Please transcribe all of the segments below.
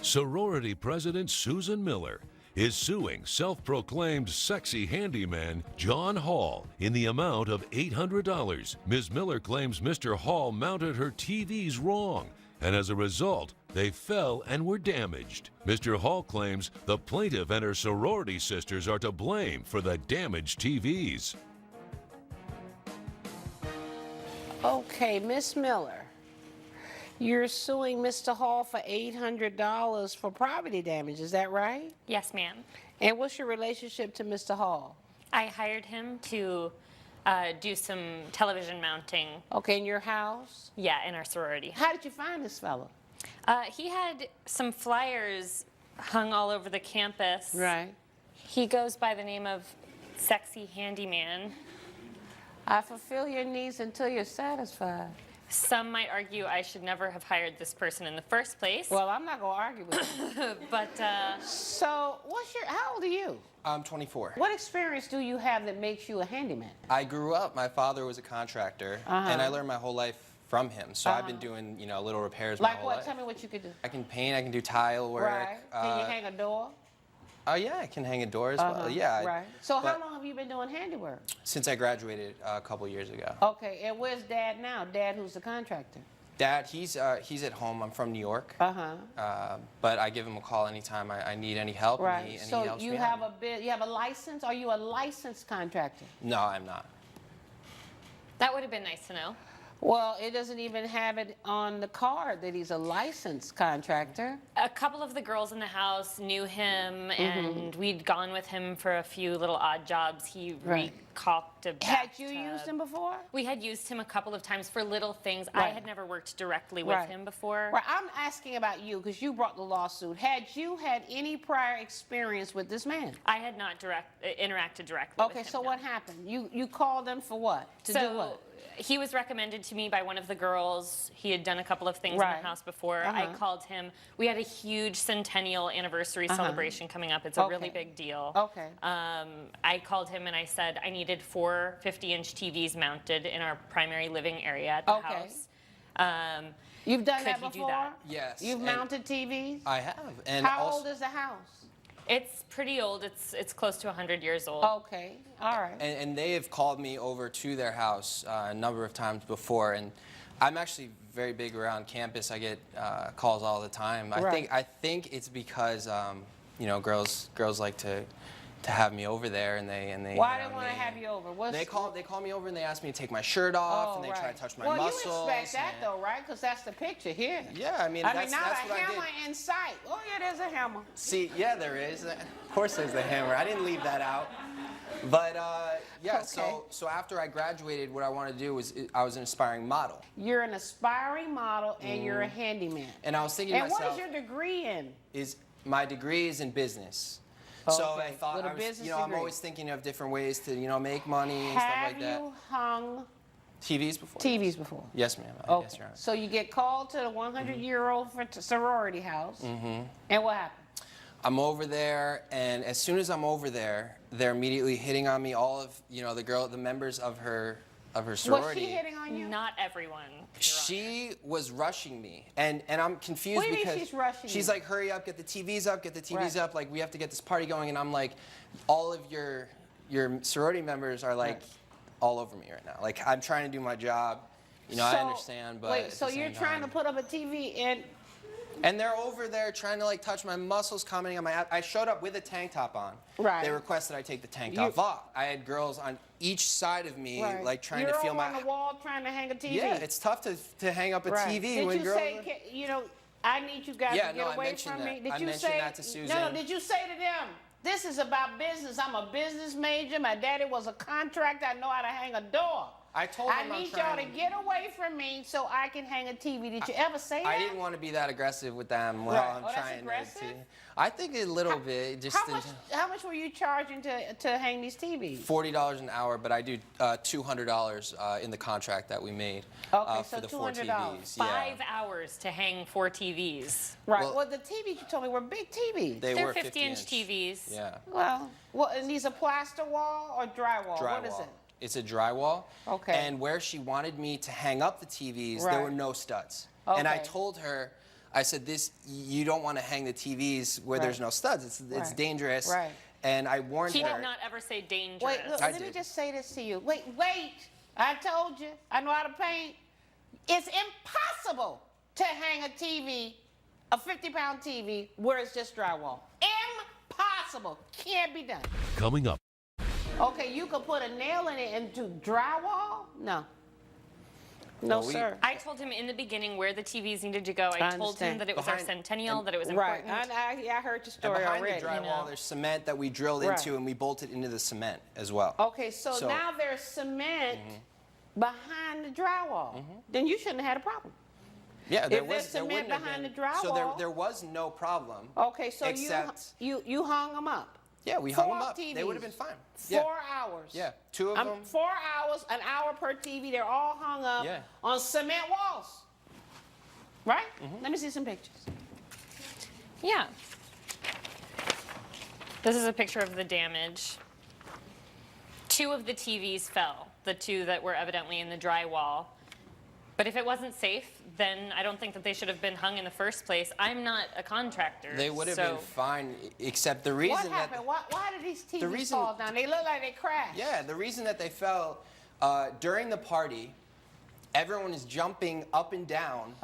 Sorority President Susan Miller is suing self-proclaimed sexy handyman John Hall in the amount of $800. Ms. Miller claims Mr. Hall mounted her TVs wrong, and as a result, they fell and were damaged. Mr. Hall claims the plaintiff and her sorority sisters are to blame for the damaged TVs. Okay, Miss Miller, you're suing Mr. Hall for $800 for property damage, is that right? Yes, ma'am. And what's your relationship to Mr. Hall? I hired him to do some television mounting. Okay, in your house? Yeah, in our sorority. How did you find this fellow? He had some flyers hung all over the campus. Right. He goes by the name of Sexy Handyman. I fulfill your needs until you're satisfied. Some might argue I should never have hired this person in the first place. Well, I'm not going to argue with you. But, So, how old are you? I'm 24. What experience do you have that makes you a handyman? I grew up, my father was a contractor, and I learned my whole life from him. So I've been doing, little repairs my Like whole what? life. Tell me what you could do. I can paint, I can do tile work. Right. Can you hang a door? Oh yeah, I can hang a door as well. Yeah. Right. So how long have you been doing handiwork? Since I graduated a couple years ago. Okay, and where's Dad now? Dad, who's the contractor? Dad, he's at home. I'm from New York. But I give him a call anytime I need any help. Right. And he So helps you me have out. you have a license? Are you a licensed contractor? No, I'm not. that would have been nice to know. Well, it doesn't even have it on the card that he's a licensed contractor. A couple of the girls in the house knew him, and we'd gone with him for a few little odd jobs. He recaulked a bathtub. Had you used him before? We had used him a couple of times for little things. I had never worked directly with him before. Right. I'm asking about you because you brought the lawsuit. Had you had any prior experience with this man? I had not interacted directly with him. Okay, so no. what happened? You called them for what? To do what? He was recommended to me by one of the girls. He had done a couple of things in the house before. I called him. We had a huge centennial anniversary celebration coming up. It's a really big deal. Okay. I called him and I said I needed 4 50-inch TVs mounted in our primary living area at the house. You've done that Could he before? do that? Yes. You've mounted TVs? I have. And How also, old is the house? It's pretty old. It's close to 100 years old. Okay, all right. And they have called me over to their house a number of times before, and I'm actually very big around campus. I get calls all the time. I think it's because girls like to have me over there, and they. Why do they want to have you over? They call me over and they ask me to take my shirt off, and they try to touch my muscles. Well, you expect that though, right? Because that's the picture here. Yeah, I mean, not that's a what hammer I did. in sight. Oh yeah, there's a hammer. See, yeah, there is. Of course, there's the hammer. I didn't leave that out. But yeah, so after I graduated, what I wanted to do was I was an aspiring model. You're an aspiring model, and you're a handyman. And I was thinking to myself, what is your degree in? My degree is in business. So I thought, I'm always thinking of different ways to, make money and stuff like that. Have you hung TVs before? TVs before? Yes, ma'am. Okay. Yes, Your Honor. So you get called to the 100-year-old sorority house, and what happened? I'm over there, and as soon as I'm over there, they're immediately hitting on me. All of, the members of her sorority. Was she hitting on you? Not everyone. She was rushing me, and I'm confused What do you mean because she's rushing she's you? like, hurry up, get the TVs up, get the TVs up, like we have to get this party going, and I'm like, all of your sorority members are like all over me right now. Like I'm trying to do my job, I understand, but wait, so you're trying to put up a TV and they're over there trying to like touch my muscles, commenting on my. I showed up with a tank top on. Right. They requested I take the tank top off. I had girls on each side of me, like trying to feel my. You're on the wall trying to hang a TV. Yeah, it's tough to hang up a TV Did when you girls. say, I need you guys to get away from me? Did I you mentioned say that to Susan. No, did you say to them, this is about business. I'm a business major. My daddy was a contractor. I know how to hang a door. I told them I need y'all to get away from me so I can hang a TV. Did you ever say that? I didn't want to be that aggressive with them while I'm trying aggressive? to. I think a little bit. Just how much were you charging to hang these TVs? $40 an hour, but I do $200 in the contract that we made so for the 4 $200. TVs. 5 hours to hang 4 TVs. Right. Well, the TVs you told me were big TVs. They're 50-inch TVs. Yeah. Well, and these are plaster wall or drywall? Drywall. What is it? It's a drywall. Okay. And where she wanted me to hang up the TVs, there were no studs. Okay. And I told her, I said, you don't want to hang the TVs where there's no studs. It's dangerous. Right. And I warned her. He did not ever say dangerous. Wait, look, let me just say this to you. Wait. I told you. I know how to paint. It's impossible to hang a TV, a 50-pound TV, where it's just drywall. Impossible. Can't be done. Coming up. Okay, you could put a nail in it and do drywall? No. No, sir. I told him in the beginning where the TVs needed to go. I told him that it was our centennial, that it was right. important. I heard your story behind already. the drywall, there's cement that we drilled into, and we bolted into the cement as well. Okay, so now there's cement behind the drywall. Then you shouldn't have had a problem. Yeah, there cement behind the drywall. So there was no problem. Okay, so except, you hung them up. Yeah, we hung them up. TVs. They would have been fine. 4 hours. Yeah, 2 of them. 4 hours, an hour per TV. They're all hung up on cement walls. Right? Let me see some pictures. Yeah. This is a picture of the damage. 2 of the TVs fell, the 2 that were evidently in the drywall. But if it wasn't safe, then I don't think that they should have been hung in the first place. I'm not a contractor. They would have been fine, except the reason What happened? Why did these TVs fall down? They look like they crashed. Yeah, the reason that they fell, during the party, everyone is jumping up and down,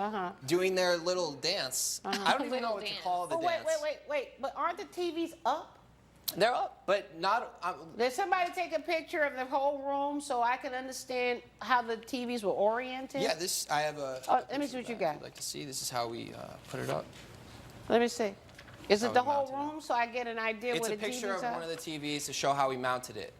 doing their little dance. I don't even know what to call the dance. Wait. But aren't the TVs up? They're up, but not... Did somebody take a picture of the whole room so I can understand how the TVs were oriented? Yeah, I have a... let me see what you got. I'd like to see. This is how we put it up. Let me see. Is it the whole room so I get an idea what the TVs are? It's a picture of one of the TVs to show how we mounted it.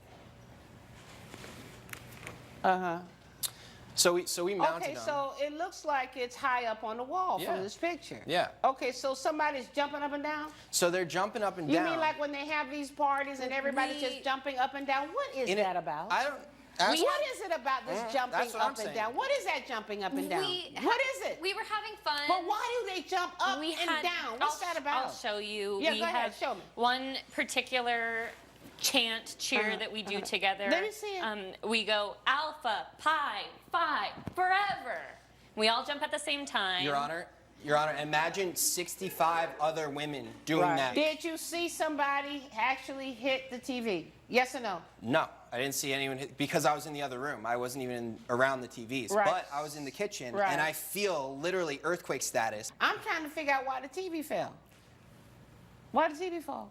So we mounted them. Okay, so it looks like it's high up on the wall from this picture. Yeah. Okay, so somebody's jumping up and down? So they're jumping up and down. You mean like when they have these parties and everybody's just jumping up and down? What is that about? I don't... What is it about this jumping up and down? What is that jumping up and down? What is it? We were having fun. But why do they jump up and down? What's that about? I'll show you. Yeah, go ahead, show me. One particular cheer that we do together. Let me see it. We go Alpha, Pi, Phi, forever. We all jump at the same time. Your Honor, imagine 65 other women doing that. Did you see somebody actually hit the TV? Yes or no? No, I didn't see anyone hit, because I was in the other room. I wasn't even around the TVs. Right. But I was in the kitchen, and I feel literally earthquake status. I'm trying to figure out why the TV fell. Why did the TV fall?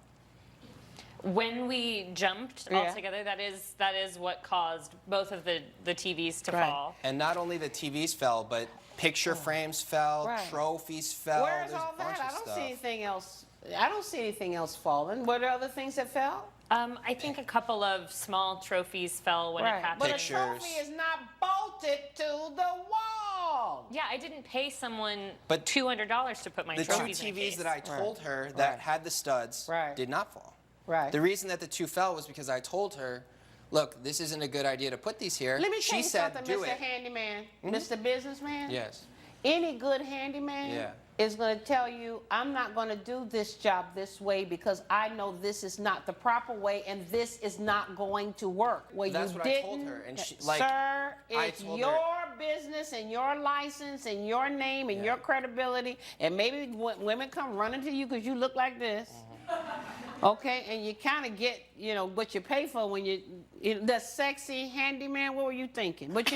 When we jumped all together, that is what caused both of the TVs to fall. And not only the TVs fell, but picture frames fell, trophies fell. Where's all that? I don't see anything else. I don't see anything else falling. Were there other things that fell? I think a couple of small trophies fell when it happened. But a trophy is not bolted to the wall. Yeah, I didn't pay someone $200 to put my trophies in a case. The 2 TVs that I told her that had the studs did not fall. Right. The reason that the 2 fell was because I told her, look, this isn't a good idea to put these here. Let me tell you something, do Mr. Handyman, Mr. Businessman. Yes. Any good handyman is going to tell you, I'm not going to do this job this way because I know this is not the proper way and this is not going to work. Well, that's what I told her. And she, like, sir, it's your business and your license and your name and your credibility. And maybe women come running to you because you look like this. Okay, and you kind of get, you know, what you pay for when the sexy handyman. What were you thinking? But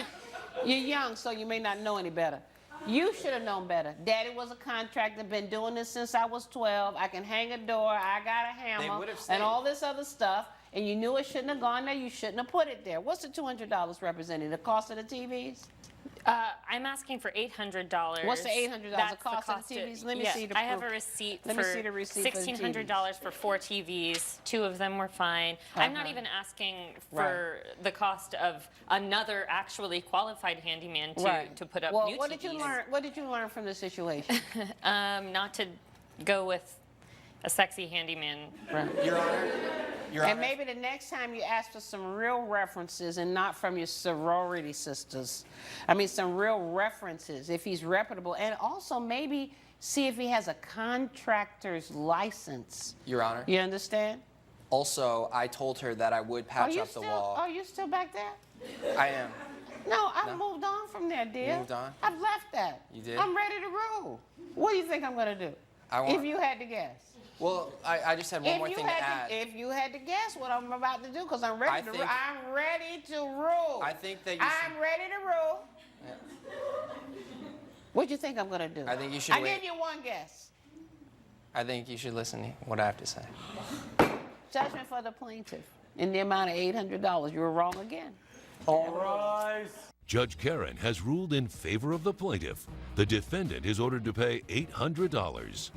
you're young, so you may not know any better. You should have known better. Daddy was a contractor, been doing this since I was 12. I can hang a door, I got a hammer, and all this other stuff. And you knew it shouldn't have gone there. You shouldn't have put it there. What's the $200 representing? The cost of the TVs? I'm asking for $800. What's the $800? That's the cost of the TVs? Let me see the proof. I have a receipt for $1,600 for 4 TVs. 2 of them were fine. I'm not even asking for the cost of another actually qualified handyman to put up new TVs. What did you learn from the situation? Not to go with a sexy handyman. Your Honor. And maybe the next time you ask for some real references and not from your sorority sisters. I mean, some real references, if he's reputable. And also maybe see if he has a contractor's license. Your Honor. You understand? Also, I told her that I would patch up the wall. Are you still back there? I am. No, I've moved on from there, dear. moved on? I've left that. You did? I'm ready to rule. What do you think I'm going to do? If you had to guess. Well, I just had one more thing to add. If you had to guess what I'm about to do, because I'm ready to rule. I'm ready to rule. I think that I'm ready to rule. Yeah. What do you think I'm going to do? I think you should I wait. give you one guess. I think you should listen to what I have to say. Judgment for the plaintiff in the amount of $800. You were wrong again. All rise. Judge Karen has ruled in favor of the plaintiff. The defendant is ordered to pay $800.